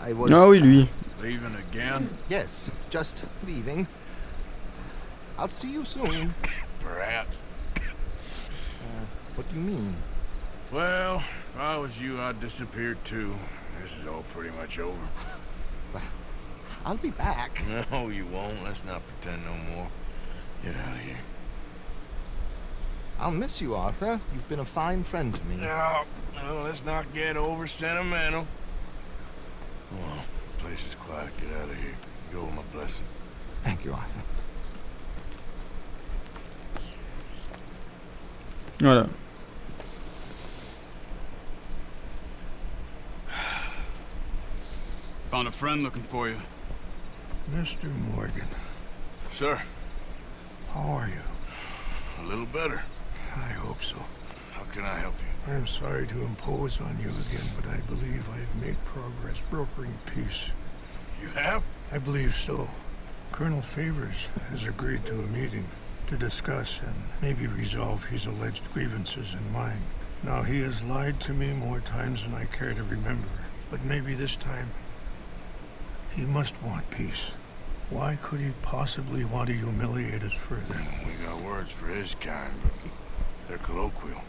I was... Ah oui, lui. Leaving again? Yes, just leaving. I'll see you soon. Perhaps. What do you mean? Well, if I was you, I'd disappear too. This is all pretty much over. Well, I'll be back. No, you won't. Let's not pretend no more. Get out of here. I'll miss you, Arthur. You've been a fine friend to me. No, no, let's not get over sentimental. Come on, place is quiet. Get out of here. Go with my blessing. Thank you, Arthur. Voilà. Found a friend looking for you. Mr. Morgan. Sir, How are you? a little better. I hope so. How can I help you? I'm sorry to impose on you again, but I believe I've made progress brokering peace. You have? I believe so. Colonel Favors has agreed to a meeting to discuss and maybe resolve his alleged grievances and mine. Now, he has lied to me more times than I care to remember, but maybe this time he must want peace. Why could he possibly want to humiliate us further? We got words for his kind, but they're colloquial.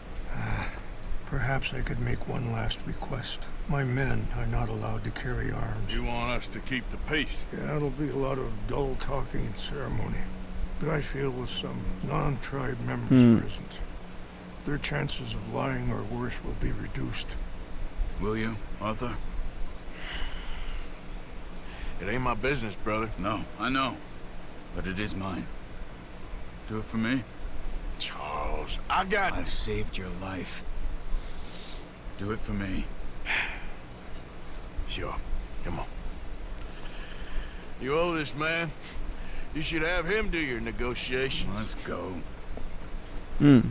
Perhaps I could make one last request. My men are not allowed to carry arms. You want us to keep the peace? Yeah, it'll be a lot of dull talking and ceremony. But I feel with some non-tribe members present, their chances of lying or worse will be reduced. Will you, Arthur? It ain't my business, brother. No, I know. But it is mine. Do it for me? Charles, I got... I've saved your life. Do it for me. Sure. Come on. You owe this man. You should have him do your negotiations. Let's go. Ouais,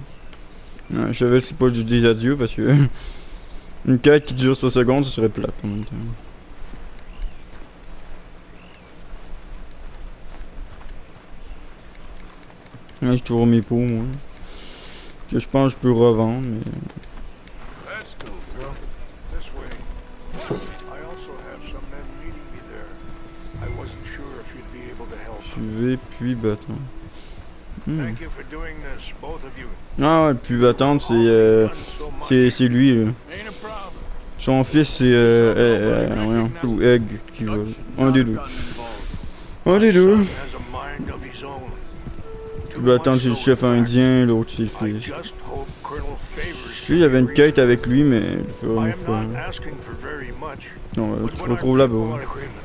je savais que c'est pas juste des adieux parce que une quête qui dure 5 secondes, ce serait plate en même temps. Là, j'ai toujours mes pots, moi. Que je pense que je peux revendre, mais. Let's go, bro. This way. I also have some men meeting me there. I wasn't sure if you'd be able to help. Suivre puis bâton. Thank you for doing this, both of you. Ah ouais, puis bâton, c'est lui là. Ain't a problem. Son fils c'est voyons, ou Egg qui va. Un des deux. Un des deux. Has a mind of his own. Puis bâton c'est le chef indien, l'autre c'est le I fils. just hope Colonel Favors. Je sais, il y avait une quête avec lui, mais je vais I une am fois. not asking for very much. Non, but tu te when our retrouves là-bas. people are in agreement,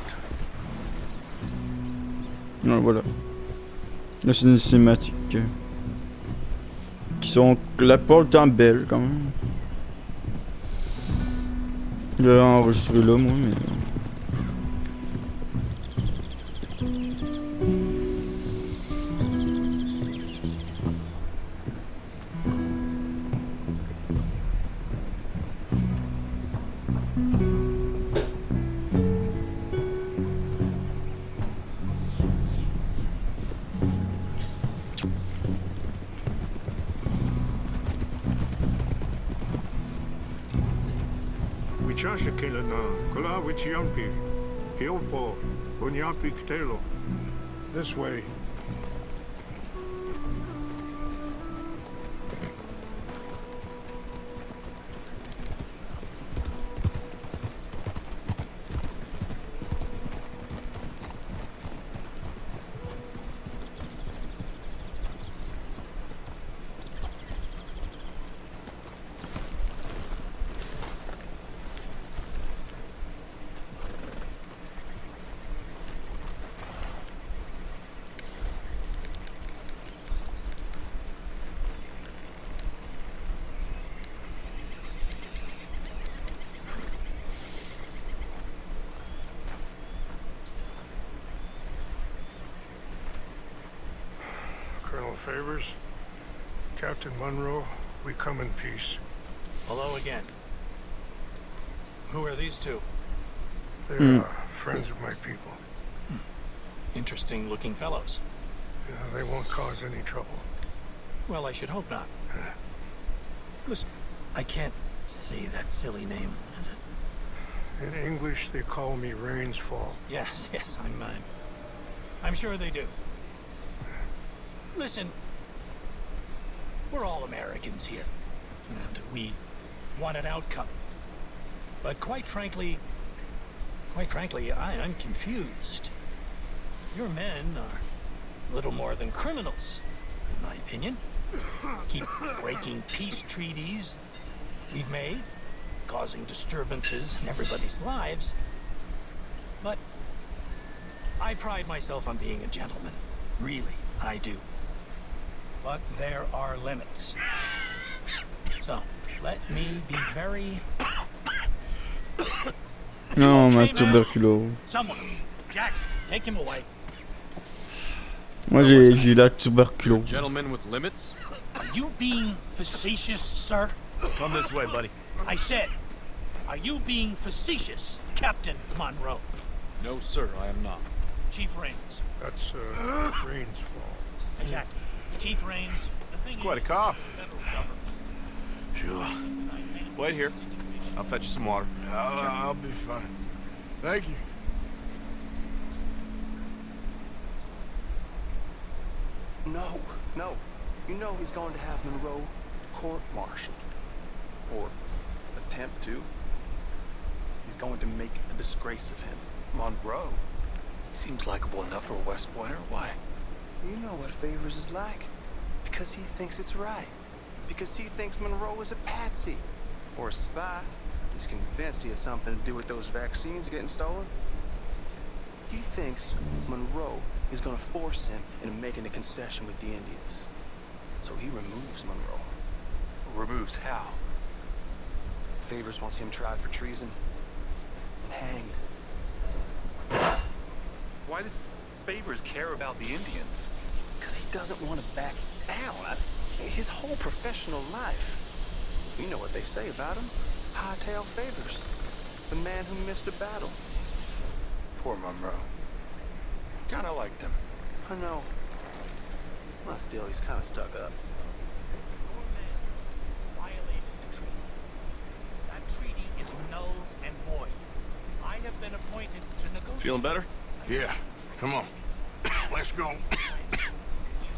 Ouais, voilà. Là, c'est une cinématique. Qui sont la plupart du temps belles, quand même. Je l'ai enregistré là, moi, mais. Wichasha Kelana, Kola Wichiampi, Hiopo, Unyapi Ktelo. This way. Colonel Favors, Captain Monroe, we come in peace. Hello again. Who are these two? They're friends of my people. Interesting looking fellows. Yeah, they won't cause any trouble. Well, I should hope not. Listen, I can't say that silly name, is it? In English, they call me Rains Fall. Yes, yes, I'm sure they do. Listen, we're all Americans here, and we want an outcome. But quite frankly, I'm confused. Your men are little more than criminals, in my opinion. Keep breaking peace treaties we've made, causing disturbances in everybody's lives. But I pride myself on being a gentleman. Really, I do. But there are limits. So, let me be very... Non, ma tuberculose. Someone, Jackson, take him away. Moi j'ai la tuberculose. Gentlemen with limits? Are you being facetious, sir? Come this way, buddy. I said, are you being facetious, Captain Monroe? No, sir, I am not. Chief Rains. That's, Rains Fall. Exactly. Chief Rains, the thing It's quite a is, cough. the federal government. Sure. Wait here. I'll fetch you some water. I'll be fine. Thank you. No, no. You know he's going to have Monroe court-martialed. Or attempt to. He's going to make a disgrace of him. Monroe? Seems likable enough for a West Pointer. Why? You know what Favors is like. Because he thinks it's right. Because he thinks Monroe is a patsy. Or a spy. He's convinced he has something to do with those vaccines getting stolen. He thinks Monroe is going to force him into making a concession with the Indians. So he removes Monroe. Removes how? Favors wants him tried for treason and hanged. Why does Favors care about the Indians? Because he doesn't want to back down. His whole professional life. You know what they say about him. Hightail Favors. The man who missed a battle. Poor Monroe. Kinda liked him. I know. Well, still, he's kind of stuck up. Your men violated the treaty. That treaty is null and void. I have been appointed to negotiate. Feeling better? Yeah. Come on. Let's go.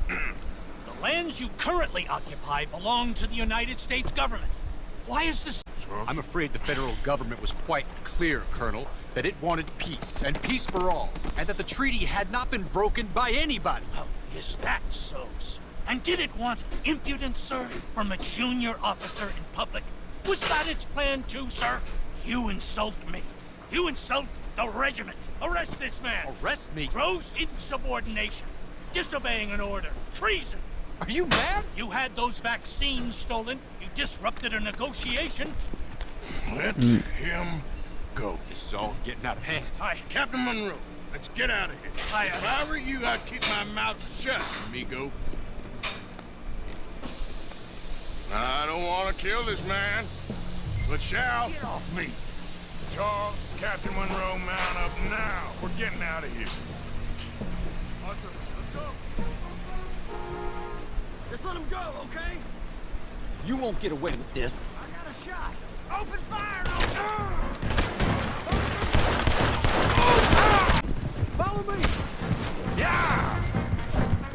The lands you currently occupy belong to the United States government. Why is this? I'm afraid the federal government was quite clear, Colonel, that it wanted peace, and peace for all, and that the treaty had not been broken by anybody. Oh, is that so, sir? And did it want impudence, sir, from a junior officer in public? Was that its plan too, sir? You insult me. You insult the regiment. Arrest this man. Arrest me? Gross insubordination. Disobeying an order. Treason. Are you mad? You had those vaccines stolen. You disrupted a negotiation. Let him go. This is all getting out of hand. Hi. Captain Monroe, let's get out of here. Hi, If I were you, I'd keep my mouth shut, amigo. I don't want to kill this man, but shall. Get off me. Charles, Captain Monroe, mount up now. We're getting out of here. Arthur, let's go. Just let him go, okay? You won't get away with this. I got a shot. Open fire! Follow me! Yeah!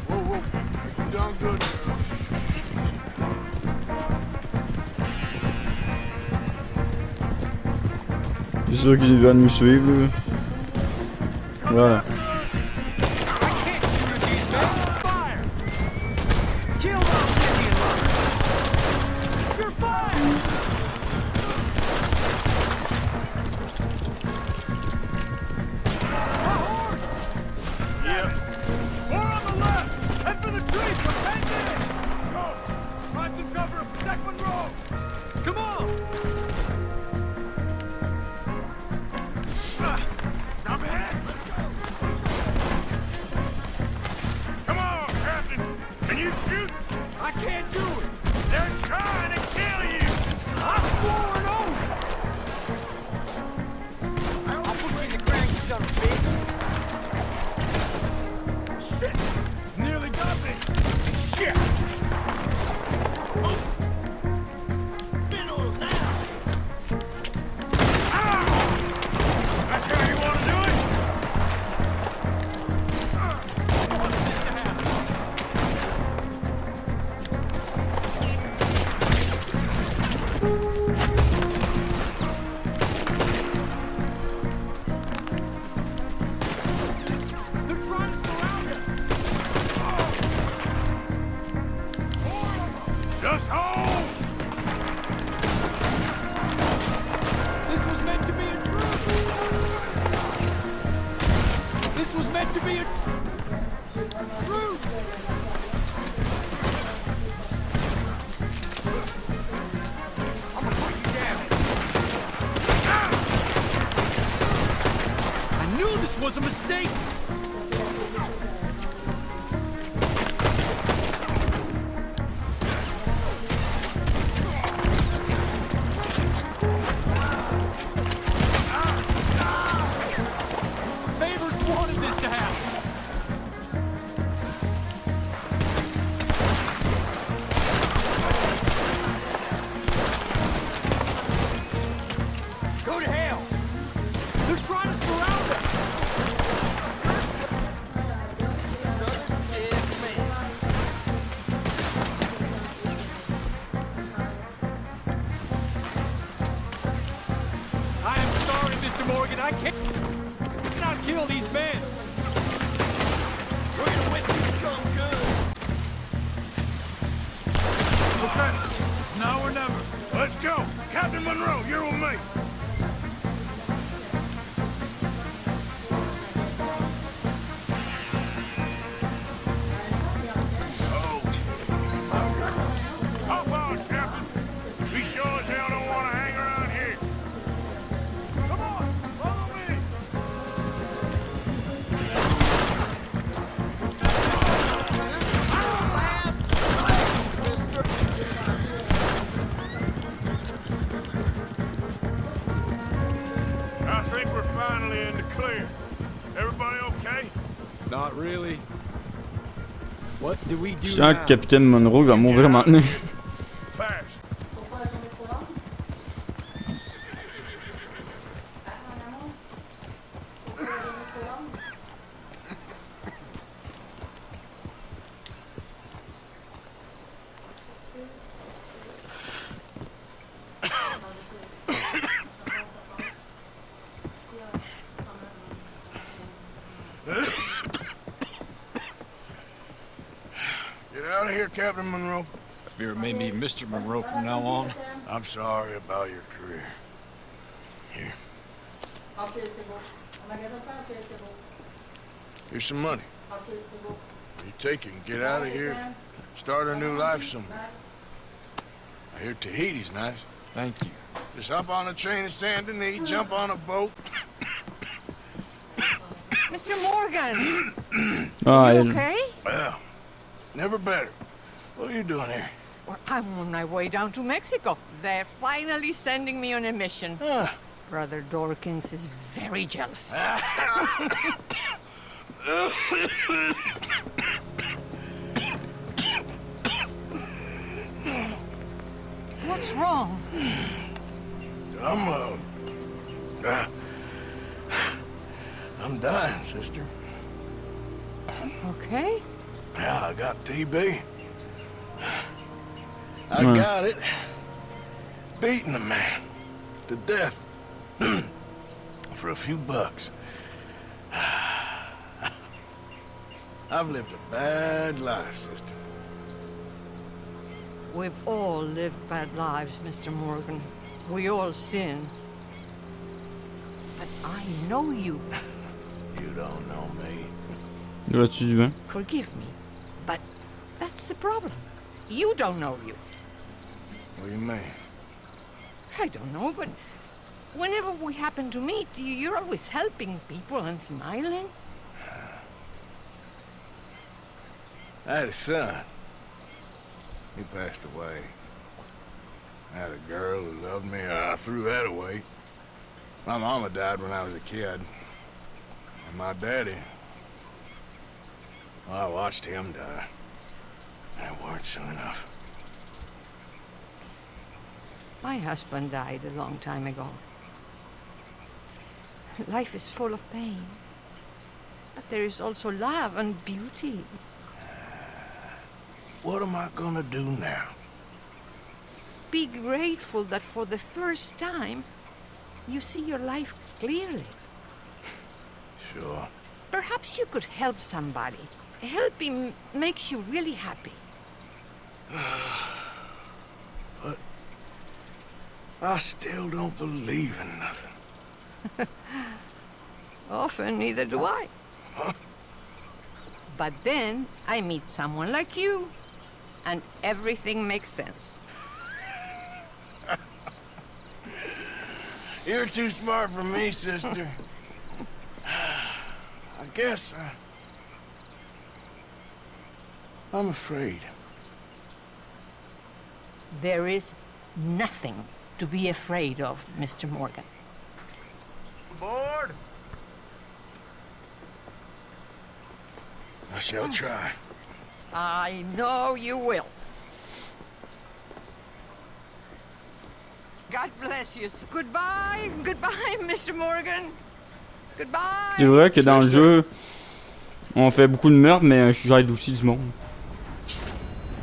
Whoa, whoa. You done good. C'est sûr qu'il va nous suivre. Voilà. to be a truce! I'm gonna put you down. I knew this was a mistake! I cannot kill these men. We're gonna win this come good. Okay, it's now or never. Let's go. Captain Monroe, you're with me. Hop on, Captain. We sure as hell don't want to hang around here. Come on, follow me. I think we're finally in the clear. Everybody okay? Not really. What do we do Je sens now? que capitaine Monroe va mourir maintenant. Fast. Get out of here, Captain Monroe. I fear it may be Mr. Monroe from now on. I'm sorry about your career. Here. Here's some money. You take it and get out of here. Start a new life somewhere. I hear Tahiti's nice. Thank you. Just hop on a train to Saint Denis, jump on a boat. Mr. Morgan! Ah, You elle. okay? Well, never better. What are you doing here? Well, I'm on my way down to Mexico. They're finally sending me on a mission. Huh. Brother Dorkins is very jealous. What's wrong? I'm dying, sister. Okay. Yeah, I got TB. I Hmm. got it. Beating a man to death for a few bucks. I've lived a bad life, sister. We've all lived bad lives, Mr. Morgan. We all sin. But I know you. You don't know me. Dois-tu du vin? Forgive me. But that's the problem. You don't know you. What do you mean? I don't know, but whenever we happen to meet, you're always helping people and smiling. I had a son. He passed away. I had a girl who loved me. I threw that away. My mama died when I was a kid. And my daddy, well, I watched him die. And it weren't soon enough. My husband died a long time ago. Life is full of pain. But there is also love and beauty. What am I gonna do now? Be grateful that for the first time, you see your life clearly. Sure. Perhaps you could help somebody. Helping makes you really happy. But I still don't believe in nothing. Often, neither do I. But then I meet someone like you, and everything makes sense. You're too smart for me, sister. I guess I'm afraid. There is nothing to be afraid of, Mr. Morgan. Bored? I shall try. I know you will. God bless you. Goodbye. Goodbye, Mr. Morgan. Goodbye. C'est vrai que dans le jeu, on fait beaucoup de meurtres, mais j'aide aussi du monde.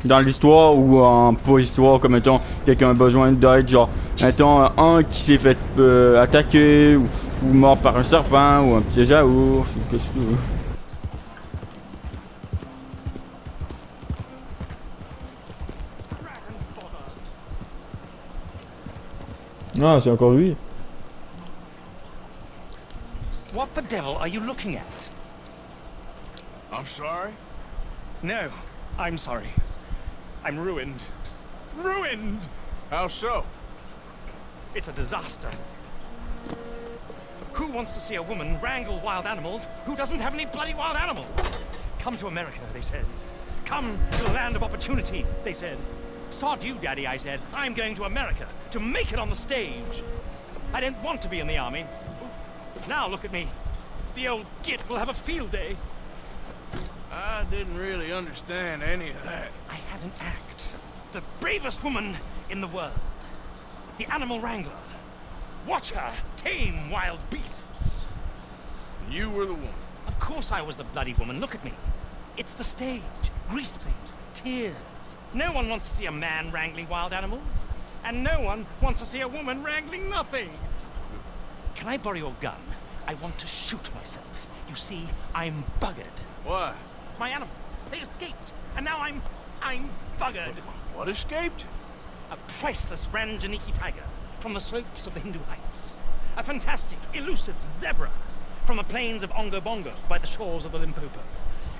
Dans l'histoire ou en pas histoire, comme mettons, quelqu'un a besoin d'aide, genre, mettons, un qui s'est fait attaquer, ou mort par un serpent, ou un piège à ours, ou qu'est-ce que tu veux. Ah, c'est encore lui. What the devil are you looking at? I'm sorry? No, I'm sorry. I'm ruined. Ruined! How so? It's a disaster. Who wants to see a woman wrangle wild animals who doesn't have any bloody wild animals? Come to America, they said. Come to the land of opportunity, they said. Sod you, Daddy, I said. I'm going to America to make it on the stage. I didn't want to be in the army. Now look at me. The old git will have a field day. I didn't really understand any of that. I had an act. The bravest woman in the world. The animal wrangler. Watch her tame wild beasts. You were the woman. Of course I was the bloody woman. Look at me. It's the stage. Grease paint. Tears. No one wants to see a man wrangling wild animals. And no one wants to see a woman wrangling nothing. Can I borrow your gun? I want to shoot myself. You see, I'm buggered. Why? My animals, they escaped. And now I'm buggered. What escaped? A priceless Ranjaniki tiger from the slopes of the Hindu Heights. A fantastic, elusive zebra from the plains of Ongo Bongo by the shores of the Limpopo.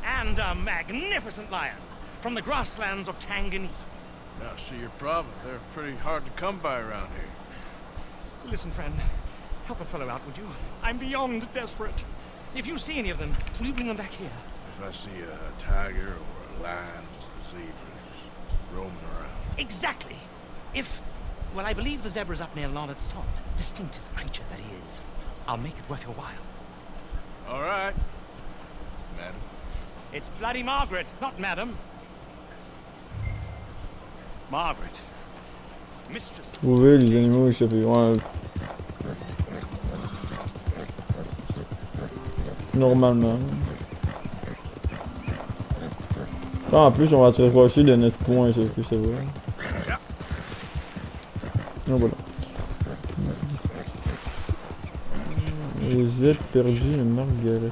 And a magnificent lion from the grasslands of Tanganyika. Now, see your problem. They're pretty hard to come by around here. Listen, friend. Help a fellow out, would you? I'm beyond desperate. If you see any of them, will you bring them back here? If I see a tiger or a lion or a zebra just roaming around. Exactly. If, well, I believe the zebra's up near Larned Sod. Distinctive creature that he is. I'll make it worth your while. All right, madam. It's bloody Margaret, not madam. Margaret. Mistress. Trouver les animaux échappés. Ouais. Normalement. Ah, en plus, on va se rapprocher de notre point, c'est plus ça va. Donc voilà. Le zèbre perdu, le Margaret.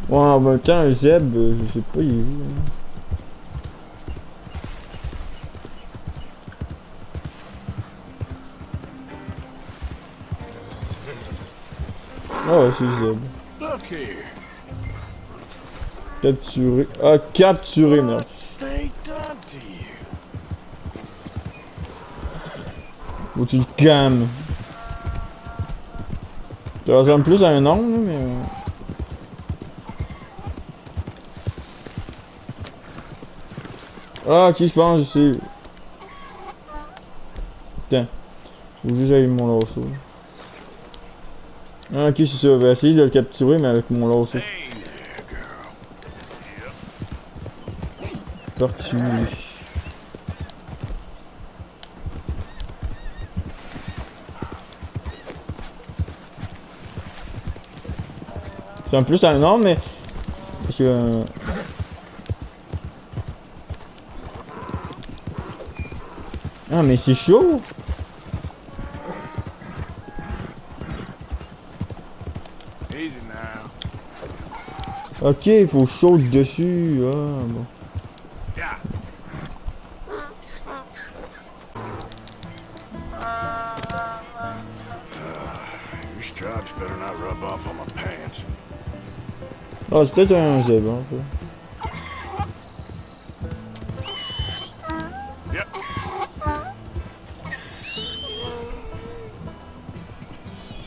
Ouais, en même temps, un zèbre, je sais pas, il est où. Hein. Oh, c'est zèbre. Look here. Capturé. Ah, capturé, merde. They done to you. Faut que tu le calmes. Ça ressemble plus à un homme, là, mais. Ah, qui je pense, je sais. Putain. Faut juste aller mon lasso. Ah, ok, c'est ça. Je vais essayer de le capturer, mais avec mon lasso. Parti. C'est en plus un homme, mais. Parce que. Ah, mais c'est chaud! Easy now. Ok, il faut chaud dessus. Ah, bon. Yeah. Your stripes better not rub off on my pants. Ah, c'est peut-être un zèbre, hein, ça.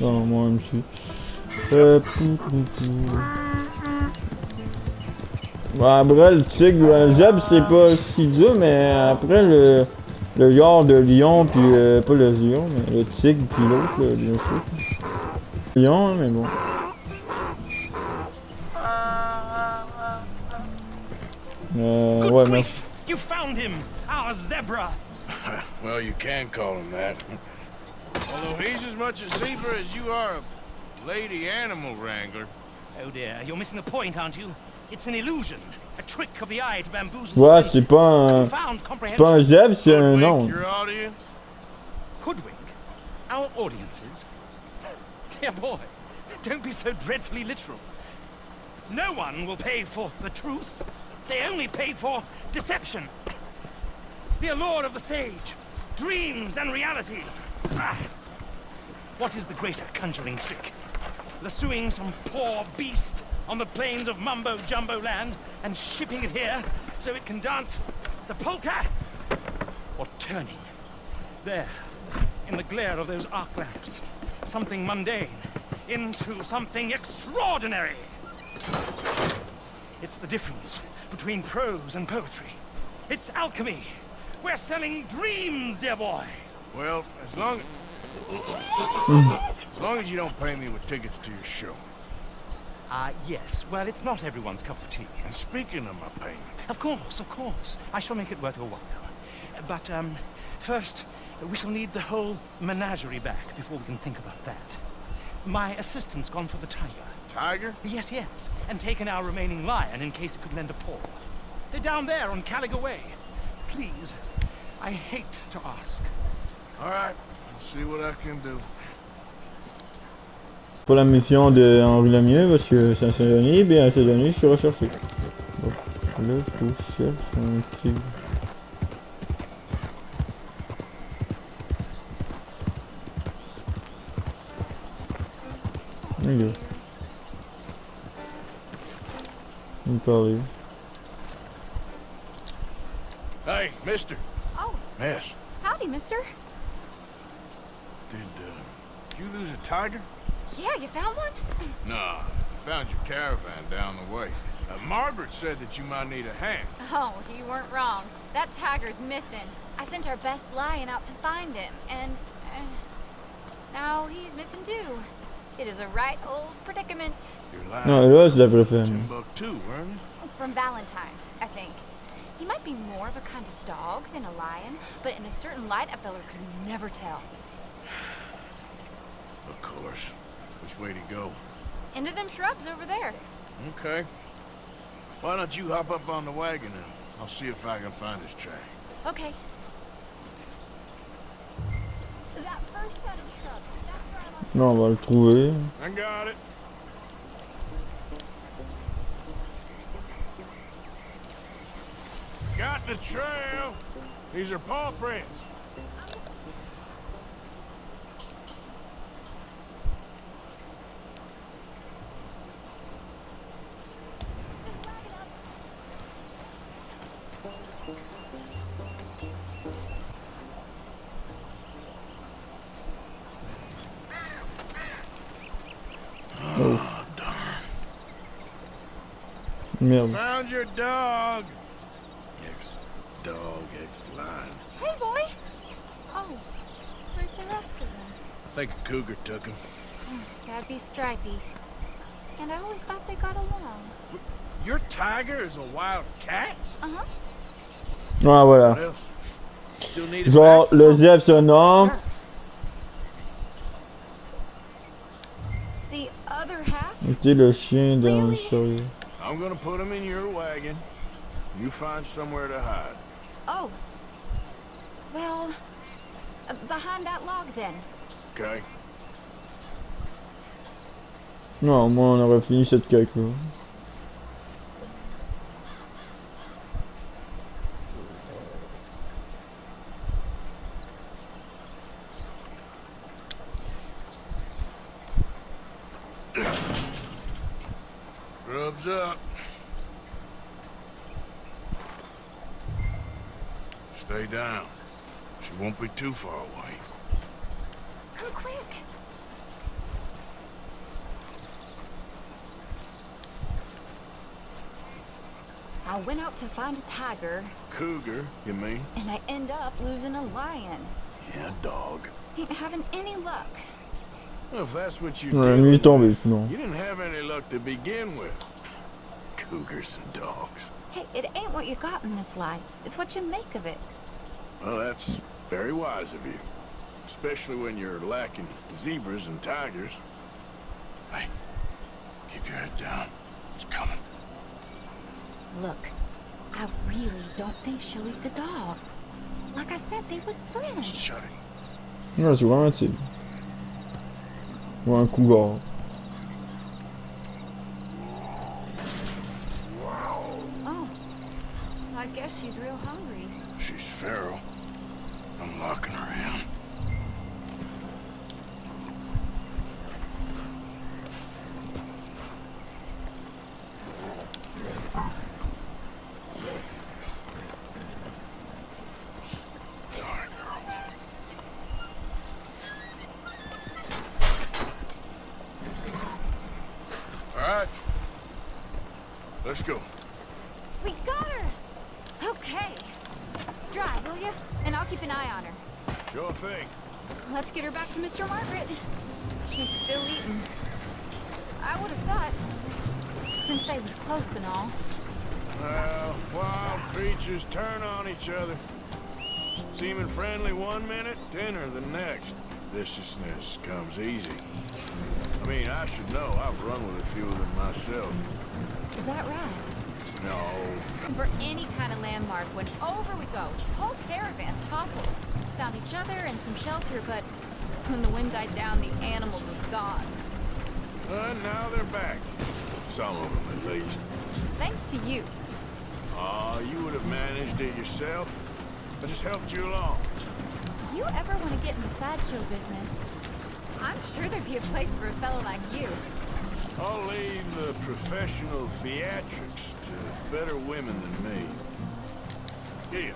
Non, moi, je me suis. Bon, après, le tigre ou un zèbre, c'est pas si dur, mais après, le genre de lion, puis pas le lion, mais le tigre, puis l'autre, bien sûr. Lion, hein, mais bon. Ouais, merci. You found him, our zebra. Well, you can call him that. Although he's as much a zebra as you are a lady animal wrangler. Oh dear, you're missing the point, aren't you? It's an illusion, a trick of the eye to bamboozle. Ouais, c'est pas un zèbre, c'est un nom. Your audience? Hoodwink? Our audiences? Dear boy, don't be so dreadfully literal. No one will pay for the truth. They only pay for deception. The allure of the stage, dreams and reality. Ah. What is the greater conjuring trick? Lassoing some poor beast on the plains of mumbo-jumbo land and shipping it here so it can dance the polka? Or turning, there, in the glare of those arc lamps, something mundane into something extraordinary? It's the difference between prose and poetry. It's alchemy. We're selling dreams, dear boy. Well, as long as you don't pay me with tickets to your show. Yes. Well, it's not everyone's cup of tea. And speaking of my payment... Of course. I shall make it worth your while. But, first, we shall need the whole menagerie back before we can think about that. My assistant's gone for the tiger. Tiger? Yes. And taken our remaining lion in case it could lend a paw. They're down there on Caliga Way. Please, I hate to ask. All right, I'll see what I can do. Pour la mission de Henri Lamieux, parce que c'est un saisonnier, bien un saisonnier, je suis recherché. Donc là, je cherche un tigre. Ok. Il me parlait. Hey, mister. Oh. Miss. Howdy, mister. Did you lose a tiger? Yeah, you found one? Nah, I found your caravan down the way. Margaret said that you might need a hand. Oh, you weren't wrong. That tiger's missing. I sent our best lion out to find him, and now he's missing too. It is a right old predicament. Your lion Non, là, je l'avais fait. Timbuktu, weren't you? From Valentine, I think. He might be more of a kind of dog than a lion, but in a certain light, a feller could never tell. Of course. Which way to go? Into them shrubs over there. Okay. Why don't you hop up on the wagon and I'll see if I can find his track. Okay. That first set of shrubs, that's where I lost. Non, on va le trouver. I got it. Got the trail. These are paw prints. Oh, darn. Merde. Found your dog. Ex-dog, ex-lion. Hey, boy. Oh, where's the rest of them? I think a cougar took him. That'd be Stripey. And I always thought they got along. Your tiger is a wild cat? Uh-huh. Ah, voilà. What else? Still need it Genre, back? le zèbre c'est un homme. The other half? C'était le chien dans le chariot. I'm gonna put him in your wagon. You find somewhere to hide. Oh. Well, behind that log then. Okay. Non, moi on aurait fini cette quête là. Grub's up. Stay down. She won't be too far away. Come quick. I went out to find a tiger. Cougar, you mean? And I end up losing a lion. Yeah, dog. Ain't having any luck. Well, if that's what you La nuit est tombée, non. you didn't have any luck to begin with. Cougars and dogs. Hey, it ain't what you got in this life. It's what you make of it. Well, that's very wise of you. Especially when you're lacking zebras and tigers. Hey, keep your head down. It's coming. Look, I really don't think she'll eat the dog. Like I said, they was friends. Shut it. Ouais, c'est vraiment un type. Ou un cougar. Oh, I guess she's real hungry. She's feral. I'm locking her in. Sorry, girl. All right. Let's go. We got her! Okay. Drive, will you? And I'll keep an eye on her. Sure thing. Let's get her back to Mr. Margaret. She's still eating. I would have thought, since they was close and all. Well, wild creatures turn on each other. Seeming friendly one minute, dinner the next. Viciousness comes easy. I mean, I should know. I've run with a few of them myself. Is that right? No. For any kind of landmark, when over we go. Whole caravan toppled. Found each other and some shelter, but when the wind died down, the animals was gone. Now they're back. Some of them, at least. Thanks to you. You would have managed it yourself. I just helped you along. If you ever want to get in the sideshow business, I'm sure there'd be a place for a fellow like you. I'll leave the professional theatrics to better women than me. Here.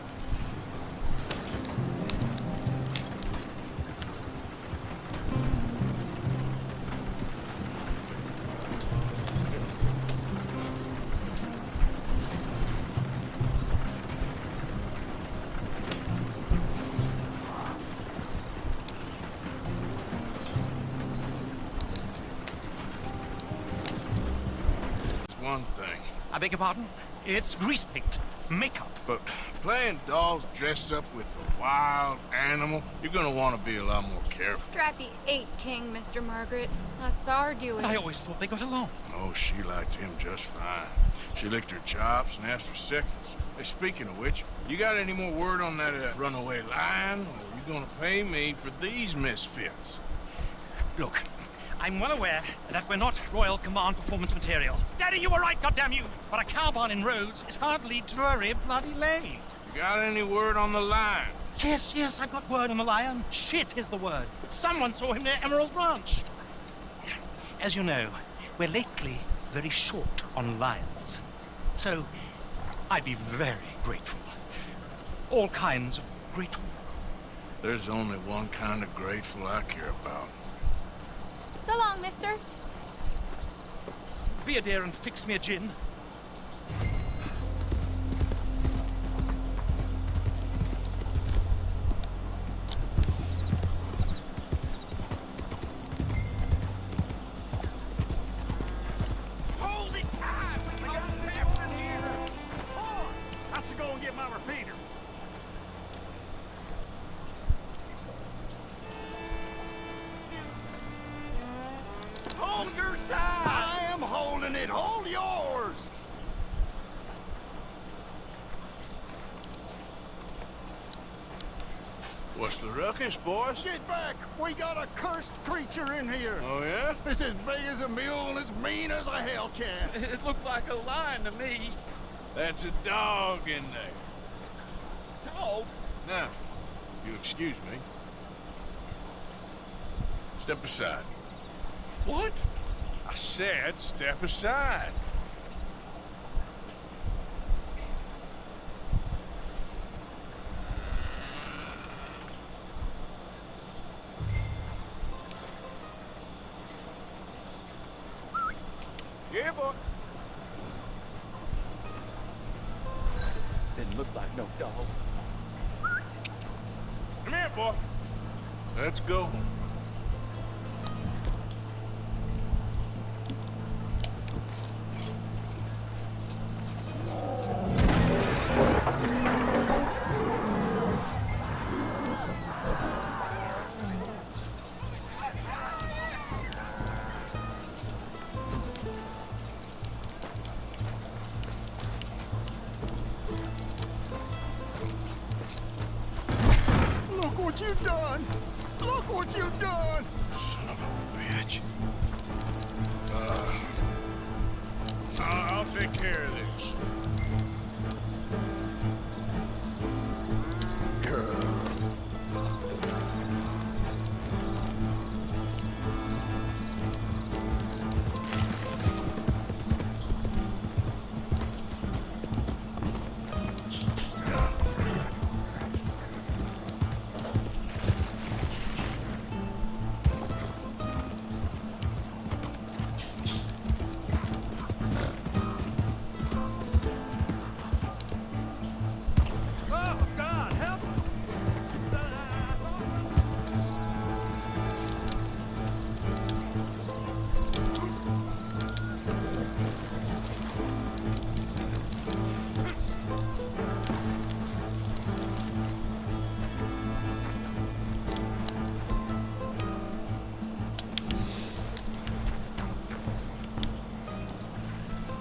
One thing. I beg your pardon? It's grease paint. Makeup. But playing dolls dressed up with a wild animal, you're gonna want to be a lot more careful. Strappy ate King, Mr. Margaret. I saw her do it. I always thought they got along. Oh, she liked him just fine. She licked her chops and asked for seconds. Hey, speaking of which, you got any more word on that runaway lion? Or are you gonna pay me for these misfits? Look, I'm well aware that we're not Royal Command performance material. Daddy, you were right, goddammit you! But a cowbarn in Rhodes is hardly Drury Bloody Lane. Got any word on the lion? Yes, I've got word on the lion. Shit is the word. Someone saw him near Emerald Ranch. As you know, we're lately very short on lions. So, I'd be very grateful. All kinds of grateful. There's only one kind of grateful I care about. So long, mister. Be a dear and fix me a gin. Hold it tight! We got trapped in here! Boy, I should go and get my repeater. Hold your side! I am holding it! Hold yours! What's the ruckus, boys? Get back! We got a cursed creature in here! Oh, yeah? It's as big as a mule and as mean as a hellcat! It looked like a lion to me. That's a dog in there. Dog? Now, if you'll excuse me. Step aside. What? I said step aside. Yeah, boy. look like no dog. Come here, boy. Let's go. Look what you've done! Look what you've done! Son of a bitch. I'll take care of this.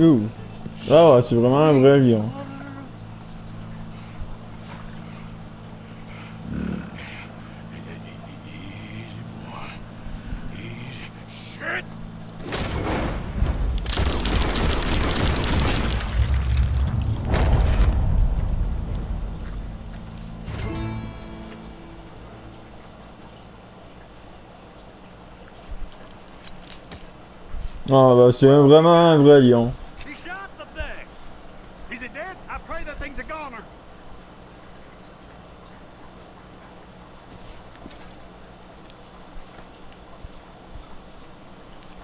Ouh. Ah ouais, c'est vraiment un vrai lion. Ah bah c'est vraiment un vrai lion. He shot the thing. Is it dead? I pray the thing's a goner.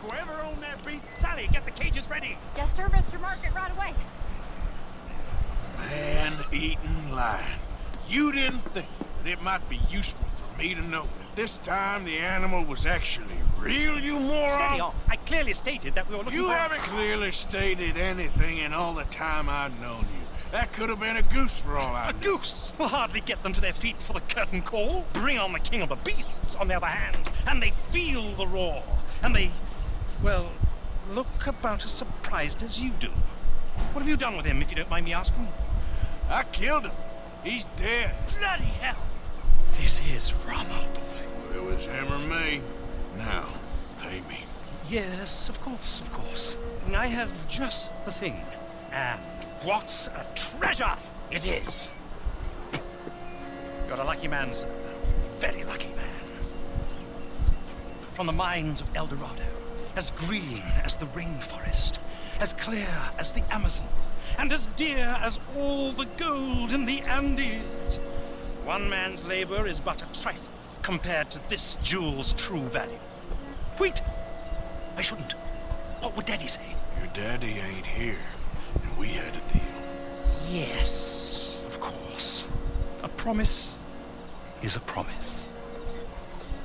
Whoever owned that beast, Sally, get the cages ready. Yes, sir, Mr. Market, right away. Man-eating lion. You didn't think that it might be useful for me to know that this time the animal was actually real, you moron? Steady on. I clearly stated that we were looking You for... haven't clearly stated anything in all the time I've known you. That could have been a goose for all I know. A goose will hardly get them to their feet for the curtain call. Bring on the king of the beasts, on the other hand, and they feel the roar. And they, well, look about as surprised as you do. What have you done with him, if you don't mind me asking? I killed him. He's dead. Bloody hell! This is rum, old boy. Well, it was him or me. Now, pay me. Yes, of course, of course. I have just the thing. And what a treasure it is! You're a lucky man, sir. Very lucky man. From the mines of El Dorado, as green as the rainforest, as clear as the Amazon, and as dear as all the gold in the Andes. One man's labor is but a trifle compared to this jewel's true value. Wait! I shouldn't. What would Daddy say? Your daddy ain't here, and we had a deal. Yes, of course. A promise is a promise.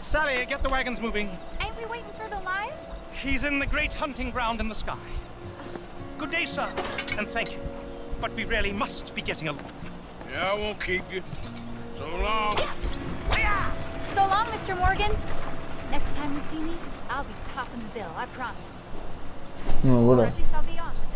Sally, get the wagons moving. Ain't we waiting for the lion? He's in the great hunting ground in the sky. Good day, sir, and thank you. But we really must be getting along. Yeah, I won't keep you. So long. So long, Mr. Morgan. Next time you see me, I'll be topping the bill, I promise. Oh, Or voilà. at least I'll be on the